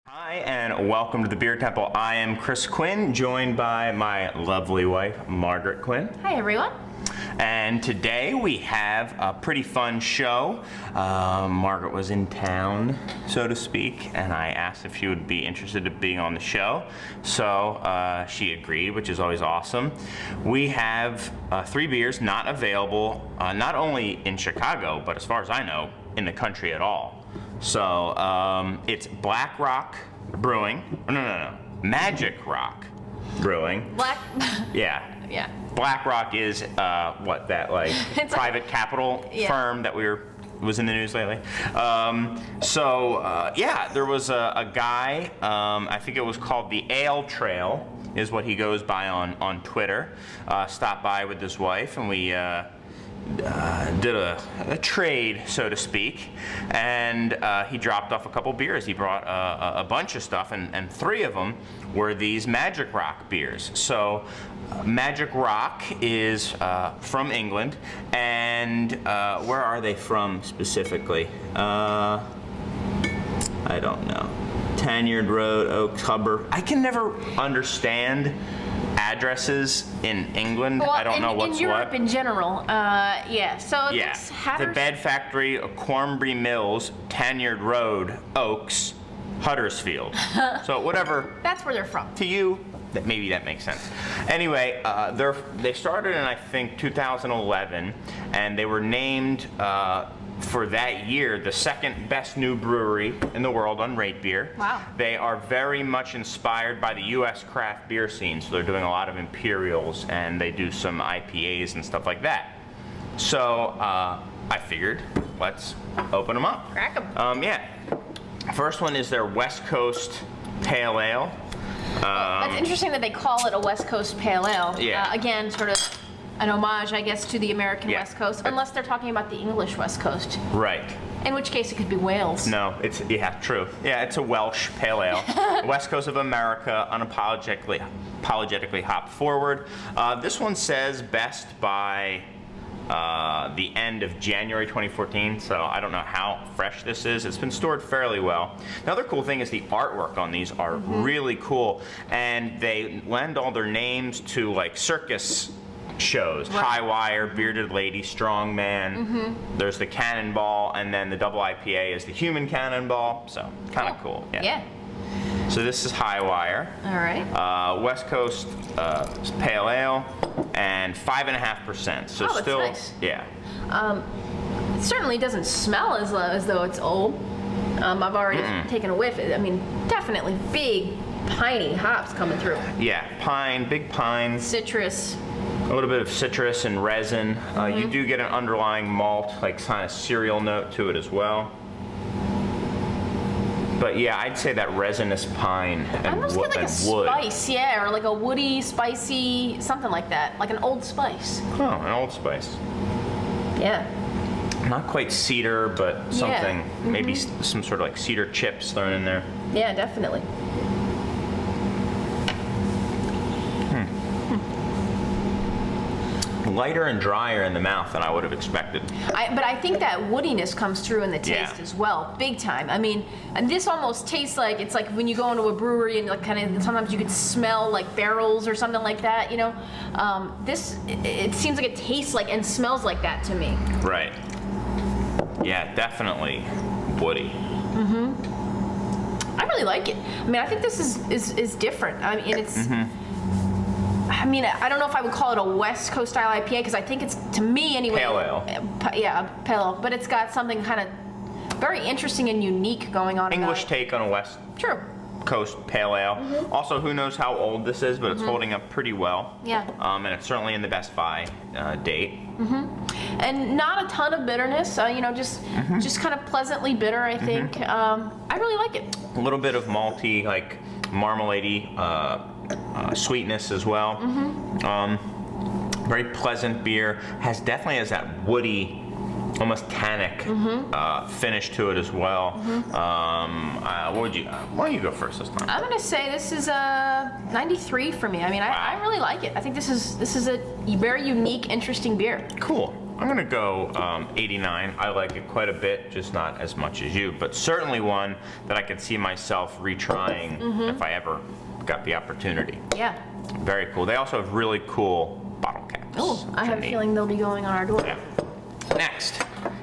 Hi, and welcome to the Beer Temple. I am Chris Quinn, joined by my lovely wife, Margaret Quinn. Hi, everyone. And today we have a pretty fun show. Margaret was in town, so to speak, and I asked if she would be interested in being on the show. So she agreed, which is always awesome. We have 3 beers not available, not only in Chicago, but as far as I know, in the country at all. So it's Black Rock Brewing. No. Magic Rock Brewing. Yeah. Yeah. Black Rock is private capital firm that was in the news lately. There was a guy. I think it was called the Ale Trail, is what he goes by on Twitter. Stopped by with his wife, and we did a trade, so to speak, and he dropped off a couple beers. He brought a bunch of stuff, and 3 of them were these Magic Rock beers. So Magic Rock is from England, and where are they from specifically? I don't know. Tanyard Road, Oak Hubbard. I can never understand addresses in England. Well, I don't know what's in Europe what. In general, So it's The Bed Factory, Cornbury Mills, Tanyard Road, Oaks, Huddersfield. So whatever. That's where they're from. To you, maybe that makes sense. Anyway, they started in I think 2011, and they were named for that year the 2nd best new brewery in the world on Rate Beer. Wow. They are very much inspired by the U.S. craft beer scene, so they're doing a lot of Imperials, and they do some IPAs and stuff like that. So I figured, let's open them up. Crack them. First one is their West Coast Pale Ale. That's interesting that they call it a West Coast Pale Ale. Yeah. Again, sort of an homage, I guess, to the American West Coast, unless they're talking about the English West Coast. Right. In which case it could be Wales. No, true. Yeah, it's a Welsh Pale Ale. West Coast of America, unapologetically hop forward. This one says best by the end of January 2014, so I don't know how fresh this is. It's been stored fairly well. Another cool thing is the artwork on these are really cool, and they lend all their names to like circus shows. Right. High Wire, Bearded Lady, Strong Man. There's the Cannonball, and then the double IPA is the Human Cannonball. So kind of cool. Yeah. So this is High Wire. All right. West Coast Pale Ale, and 5.5%. So that's still, nice. Yeah. It certainly doesn't smell as though it's old. I've already taken a whiff. I mean, definitely big, piney hops coming through. Yeah, pine, big pines. Citrus. A little bit of citrus and resin. You do get an underlying malt, like kind of cereal note to it as well. But yeah, I'd say that resinous pine and, I almost get like a wood. spice, or like a woody, spicy, something like that, like an Old Spice. Oh, an Old Spice. Yeah. Not quite cedar, but something, maybe some sort of like cedar chips thrown in there. Yeah, definitely. Lighter and drier in the mouth than I would have expected. But I think that woodiness comes through in the taste as well, big time. I mean, and this almost tastes like, it's like when you go into a brewery and like kind of sometimes you could smell like barrels or something like that, you know. It seems like it tastes like and smells like that to me. Right. Yeah, definitely woody. I really like it. I mean, I think this is different. I mean, it's. I mean, I don't know if I would call it a West Coast style IPA because I think it's, to me anyway. Pale ale. Yeah, pale ale. But it's got something kind of very interesting and unique going on. English take on a West Coast Pale Ale. Also, who knows how old this is, but it's holding up pretty well. Yeah. And it's certainly in the Best Buy date. And not a ton of bitterness. Just kind of pleasantly bitter, I think. I really like it. A little bit of malty, like marmalade-y sweetness as well. Very pleasant beer. Definitely has that woody, almost tannic finish to it as well. Why don't you go first this time? I'm gonna say this is a 93 for me. I mean, I really like it. I think this is a very unique, interesting beer. Cool. I'm gonna go 89. I like it quite a bit, just not as much as you, but certainly one that I could see myself retrying if I ever got the opportunity. Yeah. Very cool. They also have really cool bottle caps. Oh, I have a neat. feeling they'll be going on our door. Yeah. Next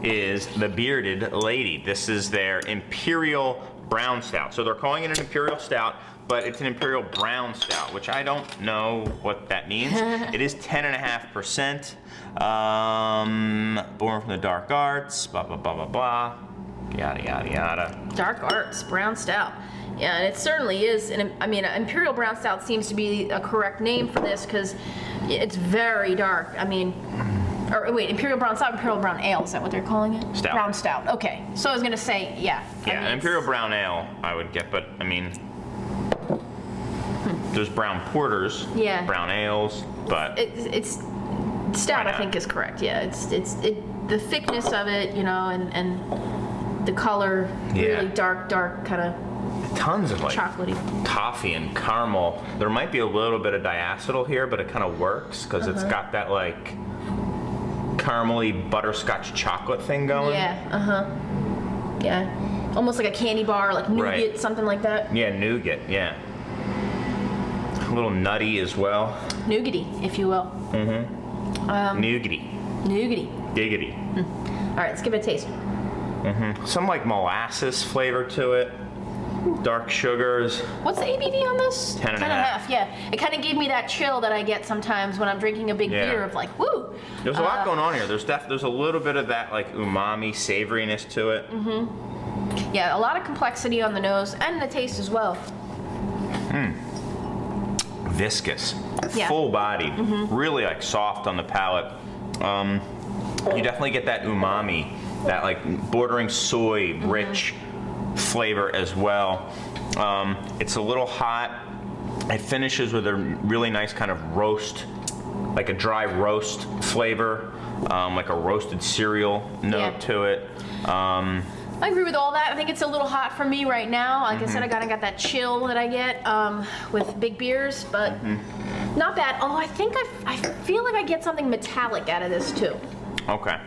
is the Bearded Lady. This is their Imperial Brown Stout. So they're calling it an Imperial Stout, but it's an Imperial Brown Stout, which I don't know what that means. It is 10.5%. Born from the dark arts, blah, blah, blah, blah, blah. Yada, yada, yada. Dark Arts Brown Stout. Yeah, and it certainly is. And I mean, Imperial Brown Stout seems to be a correct name for this because it's very dark. I mean, or wait, Imperial Brown Stout, Imperial Brown Ale, is that what they're calling it? Stout. Brown Stout. Okay. So I was gonna say, yeah. Yeah, an Imperial Brown Ale I would get, but I mean, there's brown porters, Yeah. brown ales, but It's stout. I think is correct. Yeah, it's the thickness of it, you know, and the color, Yeah. really dark kind of tons of like chocolatey. toffee and caramel. There might be a little bit of diacetyl here, but it kind of works because it's got that like caramely butterscotch chocolate thing going. Yeah. Yeah. Almost like a candy bar, like nougat, Right. something like that. Yeah, nougat. Yeah. A little nutty as well. Nougaty, if you will. Nougaty. Nougaty. Diggity. All right, let's give it a taste. Some like molasses flavor to it. Dark sugars. What's the ABV on this? 10.5. Yeah, it kind of gave me that chill that I get sometimes when I'm drinking a big Yeah. beer of like, woo. There's a lot going on here. There's a little bit of that like umami savoriness to it. Yeah, a lot of complexity on the nose and the taste as well. Viscous, Yeah. full bodied, really like soft on the palate. You definitely get that umami, that like bordering soy, rich flavor as well. It's a little hot. It finishes with a really nice kind of roast, like a dry roast flavor, like a roasted cereal note Yeah. to it. I agree with all that. I think it's a little hot for me right now. Like I said, I kind of got that chill that I get with big beers, but not bad. Although I think I feel like I get something metallic out of this too. Okay.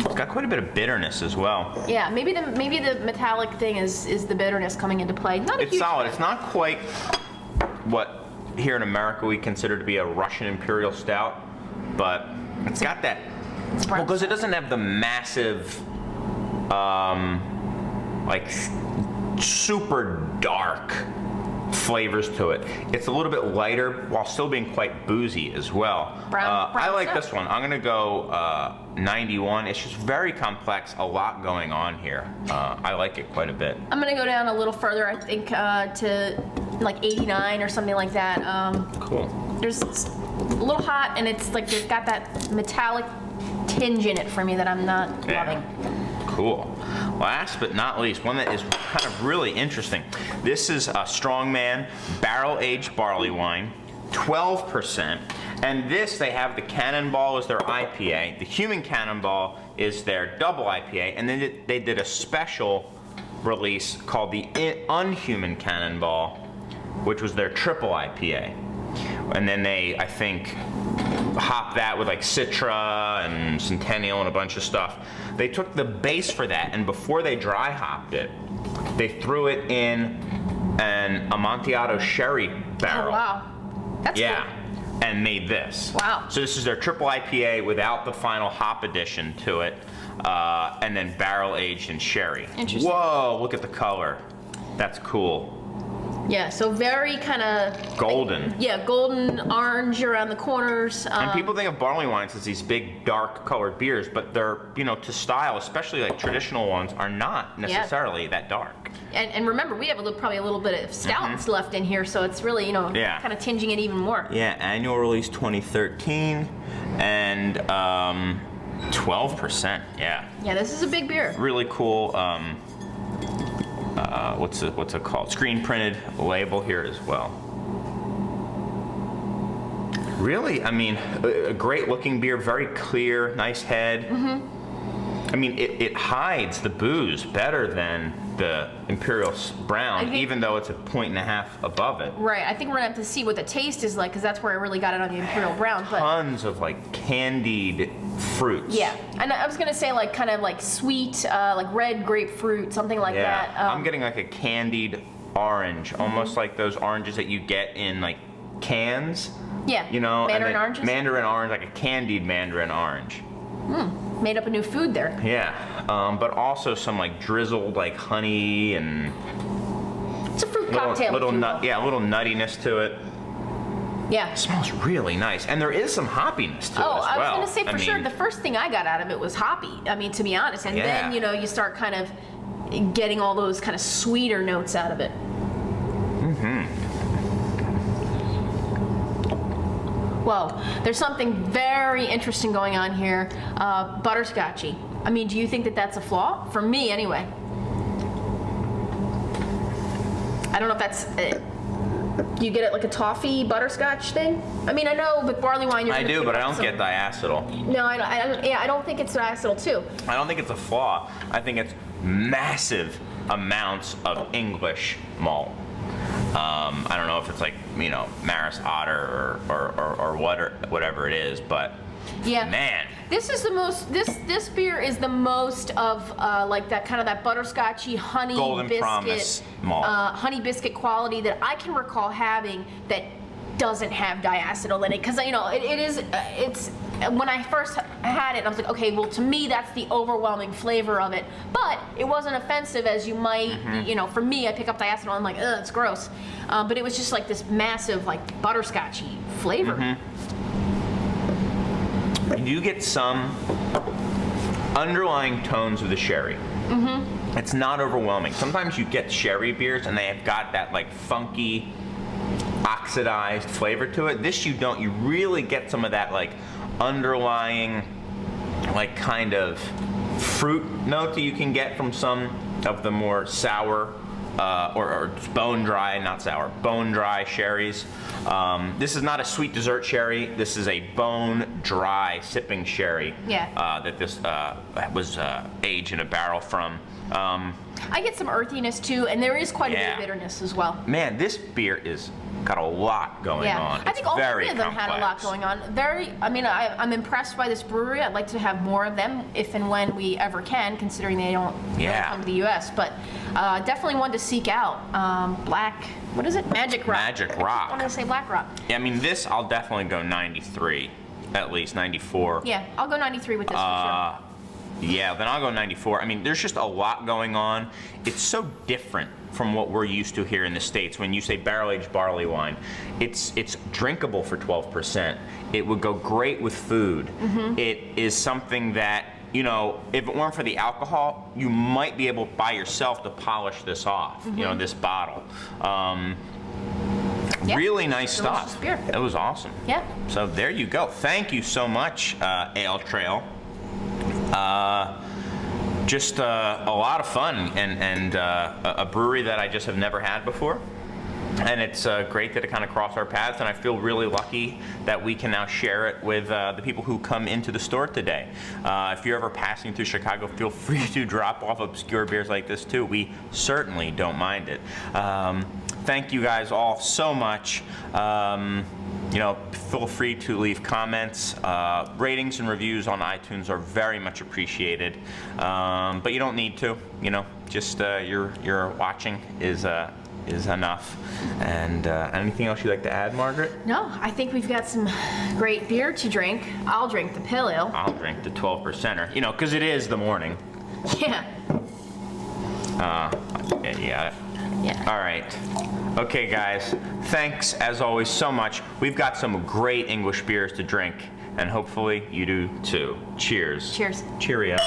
It's got quite a bit of bitterness as well. Yeah, maybe the metallic thing is the bitterness coming into play. Not a It's huge solid. fan. It's not quite what here in America we consider to be a Russian Imperial Stout, but it's got that. Well, because it doesn't have the massive, like super dark flavors to it. It's a little bit lighter while still being quite boozy as well. Brown I like Stout. this one. I'm gonna go 91. It's just very complex. A lot going on here. I like it quite a bit. I'm gonna go down a little further. I think to like 89 or something like that. Cool. There's a little hot, and it's like there's got that metallic tinge in it for me that I'm not Yeah. loving. Cool. Last but not least, one that is kind of really interesting. This is a Strongman barrel-aged barley wine, 12%. And this, they have the Cannonball as their IPA. The Human Cannonball is their double IPA. And then they did a special release called the Unhuman Cannonball, which was their triple IPA. And then they, I think, hopped that with like Citra and Centennial and a bunch of stuff. They took the base for that, and before they dry hopped it, they threw it in an Amontillado sherry barrel. Oh wow, that's Yeah, cool. and made this. Wow. So this is their triple IPA without the final hop addition to it, and then barrel aged in sherry. Interesting. Whoa, look at the color. That's cool. Yeah, so very kind of Golden. yeah, golden orange around the corners. And people think of barley wines as these big, dark colored beers, but they're, you know, to style, especially like traditional ones, are not necessarily that dark. And remember, we have probably a little bit of stouts left in here, so it's really, you know, Yeah. kind of tinging it even more. Yeah, annual release 2013, and 12%. Yeah, Yeah, this is a big beer. really cool. What's it called? Screen printed label here as well. Really, I mean, a great looking beer, very clear, nice head. I mean, it hides the booze better than the Imperial Brown, even though it's a 1.5 above it. Right. I think we're gonna have to see what the taste is like, because that's where I really got it on the Imperial Brown. But tons of like candied fruits. yeah, and I was gonna say like kind of like sweet, like red grapefruit, something like that. I'm getting like a candied orange, almost like those oranges that you get in like cans. Yeah. You know, Mandarin oranges. Mandarin orange, like a candied Mandarin orange. Made up a new food there. Yeah, but also some like drizzled like honey and It's a fruit cocktail. little nuttiness to it. Yeah. It smells really nice, and there is some hoppiness to it as well. I was gonna say for sure. The first thing I got out of it was hoppy. I mean, to be honest, and then you start kind of getting all those kind of sweeter notes out of it. Well, there's something very interesting going on here. Butterscotchy. I mean, do you think that that's a flaw? For me, anyway. I don't know if that's. Do you get it like a toffee butterscotch thing? I mean, I know with barley wine. I do, but I don't get diacetyl. No, I don't think it's diacetyl too. I don't think it's a flaw. I think it's massive amounts of English malt. I don't know if it's like Maris Otter or whatever it is, but yeah, man, this is the most. This beer is the most of like that kind of that butterscotchy honey Golden biscuit, Promise malt. Honey biscuit quality that I can recall having that doesn't have diacetyl in it, because it's when I first had it I was like, okay, well, to me that's the overwhelming flavor of it, but it wasn't offensive as you might for me. I pick up diacetyl, I'm like, ugh, it's gross, but it was just like this massive like butterscotchy flavor. You do get some underlying tones of the sherry. It's not overwhelming. Sometimes you get sherry beers and they have got that like funky oxidized flavor to it. This you don't. You really get some of that like underlying like kind of fruit note that you can get from some of the more sour or bone dry, not sour, bone dry sherries. This is not a sweet dessert sherry. This is a bone dry sipping sherry. Yeah. That this was aged in a barrel from. I get some earthiness too, and there is quite a bit of bitterness as well. Man, this beer is got a lot going on. I think all three of them had a lot going on. I'm impressed by this brewery. I'd like to have more of them if and when we ever can, considering they don't come to the U.S. But definitely one to seek out. What is it? Magic Rock. Magic Rock. I want to say Black Rock. Yeah, I mean, this I'll definitely go 93, at least 94. Yeah, I'll go 93 with this for sure. Yeah, then I'll go 94. I mean, there's just a lot going on. It's so different from what we're used to here in the States. When you say barrel-aged barley wine, it's drinkable for 12%. It would go great with food. It is something that, if it weren't for the alcohol, you might be able by yourself to polish this off, this bottle. Really nice stuff. Beer. It was awesome. Yeah. So there you go. Thank you so much, Ale Trail. Just a lot of fun and a brewery that I just have never had before. And it's great that it kind of crossed our paths, and I feel really lucky that we can now share it with the people who come into the store today. If you're ever passing through Chicago, feel free to drop off obscure beers like this too. We certainly don't mind it. Thank you guys all so much. Feel free to leave comments. Ratings and reviews on iTunes are very much appreciated, but you don't need to. Just your watching is enough. And anything else you'd like to add, Margaret? No, I think we've got some great beer to drink. I'll drink the pale ale. I'll drink the 12%er. Because it is the morning. Yeah. Yeah. Yeah. All right. Okay, guys. Thanks, as always, so much. We've got some great English beers to drink, and hopefully you do too. Cheers. Cheers. Cheerio.